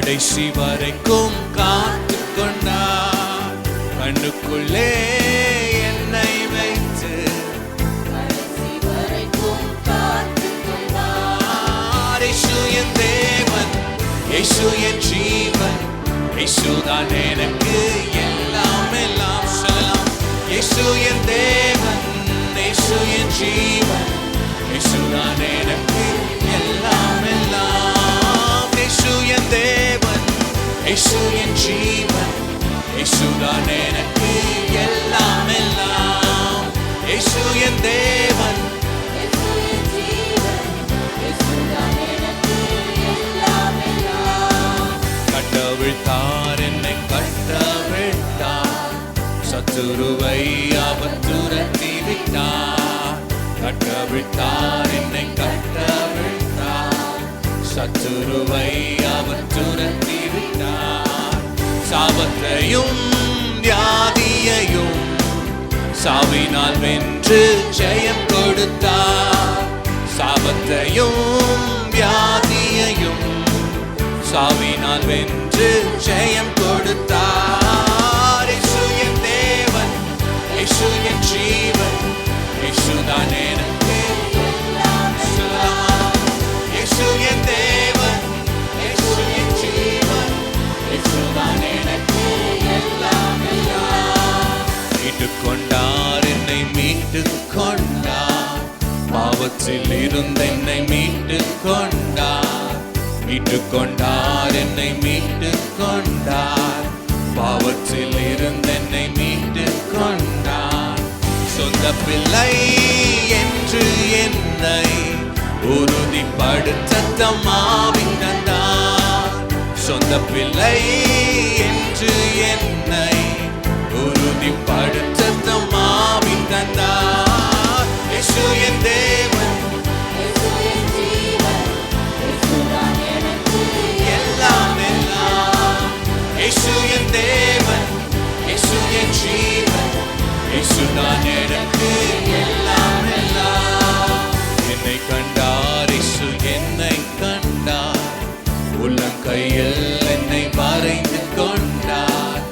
கடைசி வரைக்கும் காத்து கொண்டார். கண்ணுக்குள்ளே என்னை வைத்து கடைசி வரைக்கும் காத்து கொண்டார். இயேசு என் தேவன், இயேசு என் ஜீவன், இயேசுதான் எனக்கு எல்லாம் எல்லாம். சொல்லலாம். இயேசு என் தேவன், இயேசு என் ஜீவன், இயேசுதான் எனக்கு எல்லாம் எல்லாம். இயேசு என் தேவன், இயேசு என் ஜீவன், இயேசுதான் எனக்கு எல்லாம் எல்லாம். இயேசு என் தேவன், இயேசு என் ஜீவன், இயேசுதான் எனக்கு எல்லாம் எல்லாம். கட்டவிழ்த்தார் என்னை கட்டவிழ்த்தார், சத்துருவை அவர் துரத்தி விட்டார். கட்டவிழ்த்தார் என்னை கட்டவிழ்த்தார், சத்துருவை அவர் துரத்தி விட்டார். சாபத்தையும் வியாதியையும் சாவினால் வென்று ஜெயம் கொடுத்தார். சாபத்தையும் வியாதியையும் சாவினால் வென்று ஜெயம் கொடுத்தார். இயேசு என் தேவன், இயேசு என் ஜீவன், இயேசுதான் எனக்கு எல்லாம் சொல்லலாம். இயேசு என் தேவன், இயேசு என் ஜீவன், இயேசுதான் எனக்கு எல்லாம் எல்லாம். மீட்டுக் கொண்டார் என்னை மீட்டுக் கொண்டார், பாவத்தில் இருந்து என்னை மீட்டுக் கொண்டார். மீட்டுக் கொண்டார் என்னை மீட்டுக் கொண்டார், பாவத்தில் இருந்து என்னை மீட்டுக் கொண்டார். சொந்த பிள்ளை என்று என்னை உறுதிப்படுத்த தம்மாவின் தந்தார். சொந்த பிள்ளை என்று என்னை உறுதிப்படுத்த தம்மாவின் தந்தார். இயேசு என் தேவன், இயேசு என் ஜீவன், இயேசுதான் எனக்கு எல்லாம் எல்லாம். இயேசு என் தேவன், இயேசு என் ஜீவன், இயேசுதான் எனக்கு எல்லாம் எல்லாம். என்னை கண்டார் இயேசு, என்னை கண்டார், உள்ளங்கையில் என்னை வரைந்து கொண்டார்.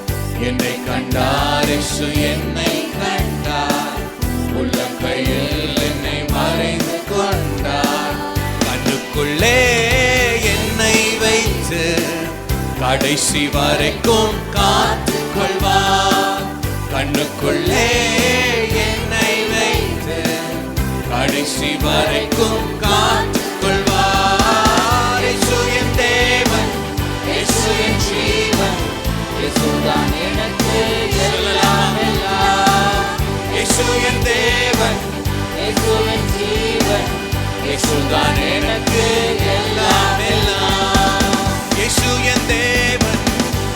என்னை கண்டார் இயேசு, என்னை கண்டார், உள்ளங்கையில் என்னை வரைந்து கொண்டார். கண்ணுக்குள்ளே என்னை வைத்து கடைசி வரைக்கும் காத்து கொள்வார். கண்ணுக்குள்ளே என்னை வைத்து கடைசி வரைக்கும் காத்து கொள்வார். இயேசு என் தேவன், இயேசு என் ஜீவன், இயேசுதான் எனக்கு எல்லாம் எல்லாம். இயேசு என் தேவன், இயேசு என் ஜீவன், இயேசுதான் எனக்கு எல்லாம் எல்லாம். இயேசு என் தேவன்,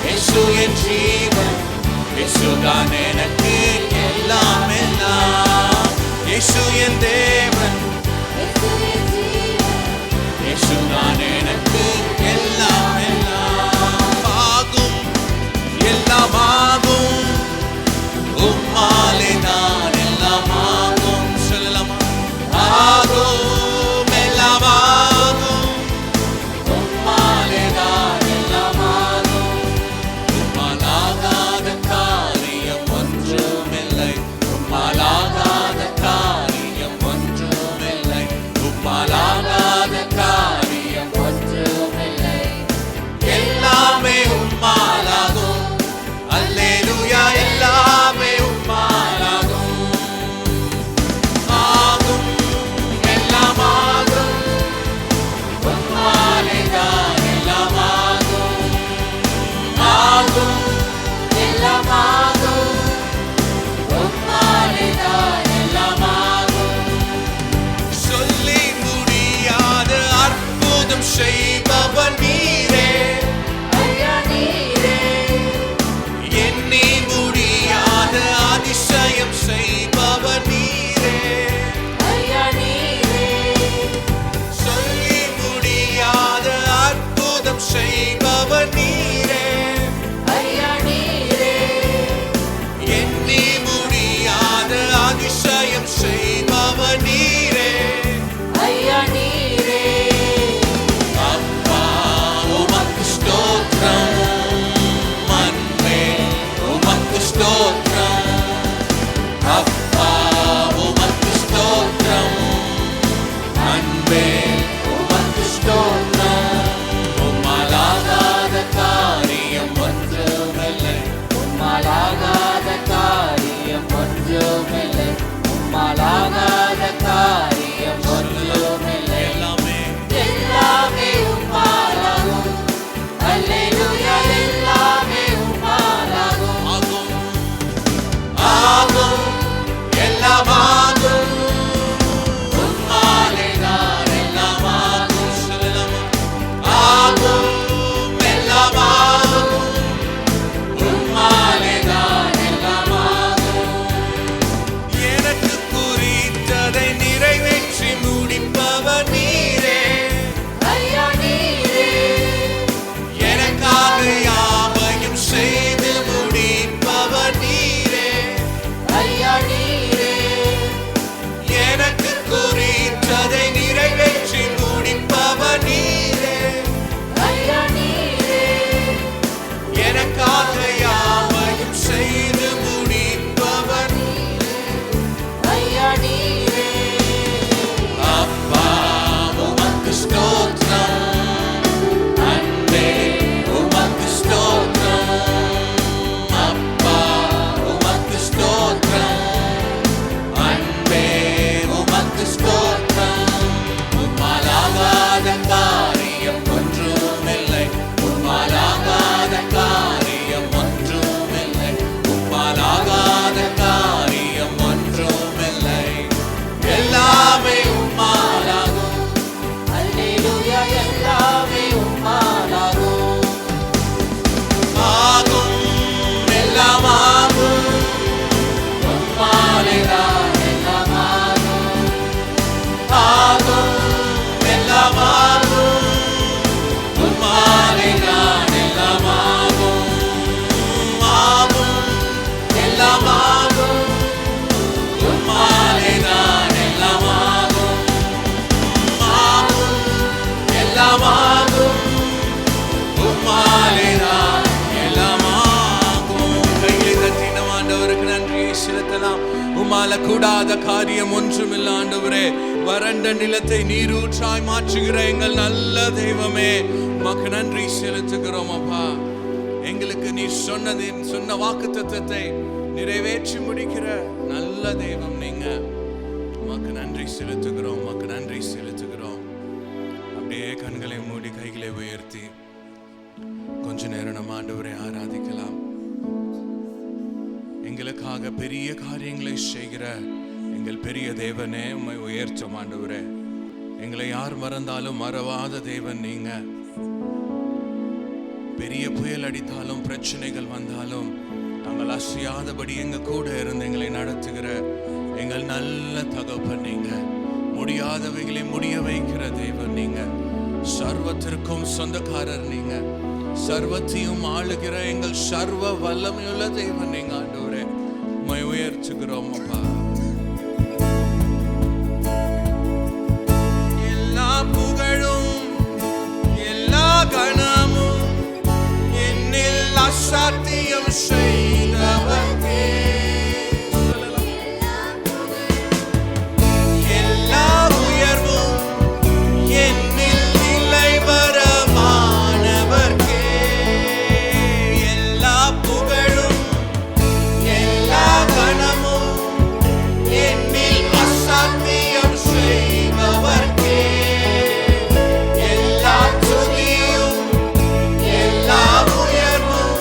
இயேசு என் ஜீவன், இயேசுதான் எனக்கு எல்லாம் எல்லாம். இயேசு என் தேவன், இயேசு என் ஜீவன், இயேசுதான் எனக்கு எல்லாம் எல்லாம். ஆகும் எல்லாம் ஆகும், உம்மாலே நான் எல்லாம் ஆகும். சொல்லலாமா? ஆகும் எல்லாம் ஆகும், உம்மாலே நான் எல்லாம் ஆகும். உம்மால் ஆகாத காரியம் ஒன்றுமில்லை, உம்மால் ஆகாத காரியம் ஒன்றுமில்லை, உம்மால் ஆகாத காரியம் ஒன்றுமில்லை. எல்லாமே உம்மாலாகும். அல்லேலூயா, எல்லாமே உம்மாலாகும். ஆகும் எல்லாம் ஆகும், உம்மாலே தான் எல்லாம் ஆகும். ஆகும் எல்லாம் ஆகும், உம்மாலே தான் எல்லாம் ஆகும். சொல்லி முடியாத அற்புதம் செய்பவர் நீரே. ஐயா நீரே, எண்ணி முடியாத அதிசயம் செய்பவர் நீரே. ஐயா நீரே, சொல்லி முடியாத அற்புதம் செய்பவர் நீரே. ஐயா நீரே, எண்ணி முடியாத அதிசயம் செய்பவர் நீரே. ஐயா நீரே. அப்பா கூடாத காரியம் ஒன்றுமில்ல ஆண்டவரே. வறண்ட நிலத்தை நீரூற்றாய் மாற்றுகிற எங்கள் நல்ல தெய்வமே, உமக்கு நன்றி செலுத்துகிறோம் அப்பா. எங்களுக்கு நீ சொன்ன வாக்குத்தத்தத்தை நிறைவேற்றி முடிக்கிற நல்ல தெய்வம் நீங்க. உமக்கு நன்றி செலுத்துகிறோம், உமக்கு நன்றி செலுத்துகிறோம். அப்படியே கண்களை மூடி கைகளை உயர்த்தி கொஞ்ச நேரம் நம்ம ஆண்டவரை ஆராதிக்கலாம். எங்களுக்காக பெரிய காரியங்களை செய்கிற எங்கள் பெரிய தேவனே, உம்மை உயர்த்தும் ஆண்டவரே. எங்களை யார் மறந்தாலும் மறவாத தேவன் நீங்க. பெரிய புயல் அடித்தாலும் பிரச்சனைகள் வந்தாலும் நாங்கள் அசையாதபடி எங்க கூட இருந்து எங்களை நடத்துகிற எங்கள் நல்ல தகப்பன் நீங்க. முடியாதவைகளை முடிய வைக்கிற தேவன் நீங்க. சர்வத்திற்கும் சொந்தக்காரர் நீங்க. சர்வத்தையும் ஆளுகிற எங்கள் சர்வ வல்லமையுள்ள தேவன் நீங்க ஆண்டவரே. உம்மை உயர்த்துகிறோம் அப்பா. எல்லா புகழும் எல்லா கணமும் என்னில் அசாத்தியம் செய்தவர்க்கே. எல்லா உயர்வும் என்னில் நிலைவரமானவர்க்கே. எல்லா புகழும் எல்லா கணமும் என்னில் அசாத்தியம் செய்பவர்க்கே. எல்லா துதியும் எல்லா உயர்வும்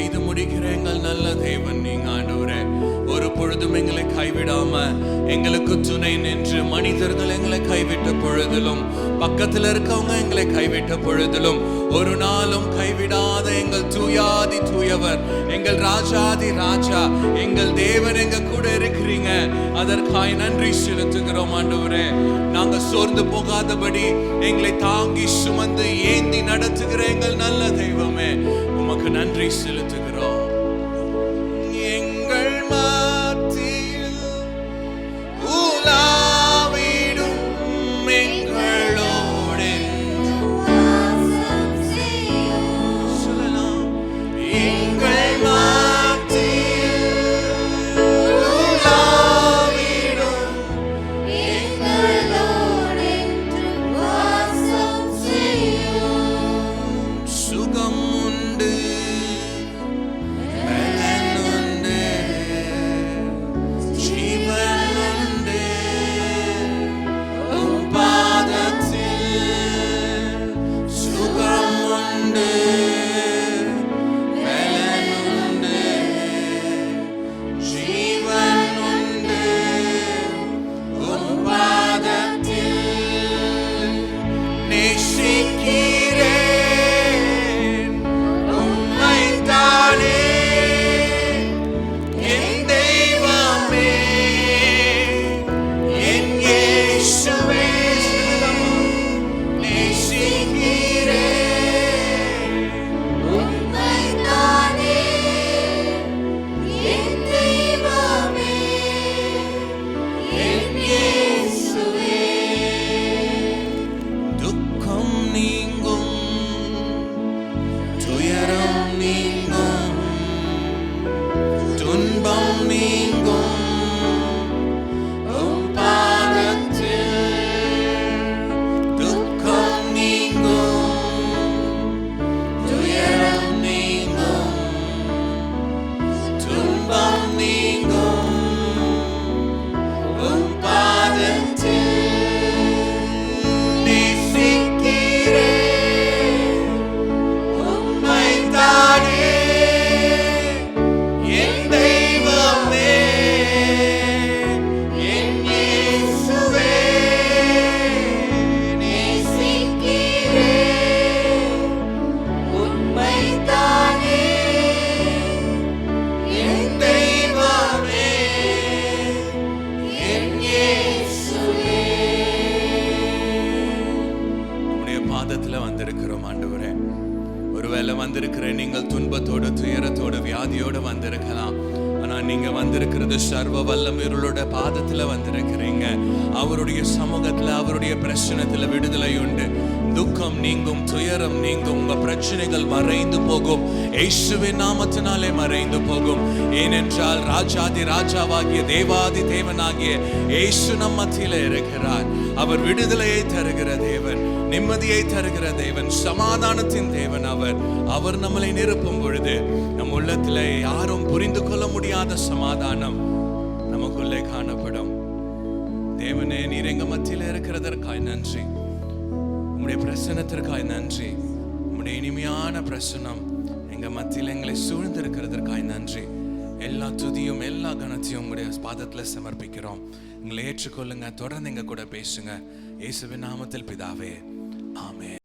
செய்து முடிக்கிற எங்கள் நல்ல தேவன் நீங்க ஆண்டவரே. ஒரு பொழுதும் எங்களை கைவிடாம எங்களுக்கு துணை நின்று, மனிதர்கள் எங்களை கைவிட்ட பொழுதிலும், பக்கத்துல இருக்கவங்க எங்களை கைவிட்ட பொழுதிலும், ஒரு நாளும் கைவிடாத எங்கள் தூயாதி தூயவர், எங்கள் ராஜாதி ராஜா, எங்கள் தேவன் எங்க கூட இருக்கிறீங்க. அதற்காய் நன்றி செலுத்துகிறோம் ஆண்டவரே. நாங்க சோர்ந்து போகாதபடி எங்களை தாங்கி சுமந்து ஏந்தி நடத்துகிற எங்கள் நல்ல தெய்வமே, உமக்கு நன்றி செலுத்துகிறோம். எங்கள் மத்தியில் உலாவிடும் எங்களோடு சொல்லலாம். எங்கள் மத்தியில் உலாவிடும் சுகம் உண்டு, வந்திருக்கிறோம் ஆண்டவரே. ஒருவேளை வந்திருக்கிற நீங்கள் துன்பத்தோடு, துயரத்தோடு, வியாதியோடு வந்திருக்கலாம். ஆனா நீங்க வந்திருக்கிறது சர்வ வல்லமையுள்ள பாதத்துல வந்திருக்கிறீங்க. அவருடைய சமூகத்துல, அவருடைய பிரச்சனத்துல விடுதலை உண்டு. துக்கம் நீங்கும், துயரம் நீங்கும், உங்க பிரச்சனைகள் மறைந்து போகும். இயேசுவின் நாமத்தினாலே மறைந்து போகும். ஏனென்றால் ராஜாதி ராஜாவாகிய தேவாதி தேவனாகிய இயேசு நம் மத்தியிலே இருக்கிறார். அவர் விடுதலையை தருகிற தேவன், நிம்மதியை தருகிற தேவன், சமாதானத்தின் தேவன். அவர் நம்மளை நிரப்பும் பொழுது நம் உள்ளத்திலே யாரும் புரிந்து கொள்ள முடியாத சமாதானம் நமக்குள்ளே காணப்படும். தேவனே, நீர் எங்க மத்தியில இருக்கிறதற்காய் நன்றி. உம்முடைய பிரசன்னத்திற்காய் நன்றி. உம்முடைய இனிமையான பிரசன்னம் எங்க மத்தியில் எங்களை சூழ்ந்திருக்கிறதற்காய் நன்றி. எல்லா துதியும் எல்லா கனத்தையும் உங்களுடைய பாதத்துல சமர்ப்பிக்கிறோம். எங்களை ஏற்றுக்கொள்ளுங்க, தொடர்ந்து எங்க கூட பேசுங்க. இயேசுவின் நாமத்தில் பிதாவே, ஆமென்.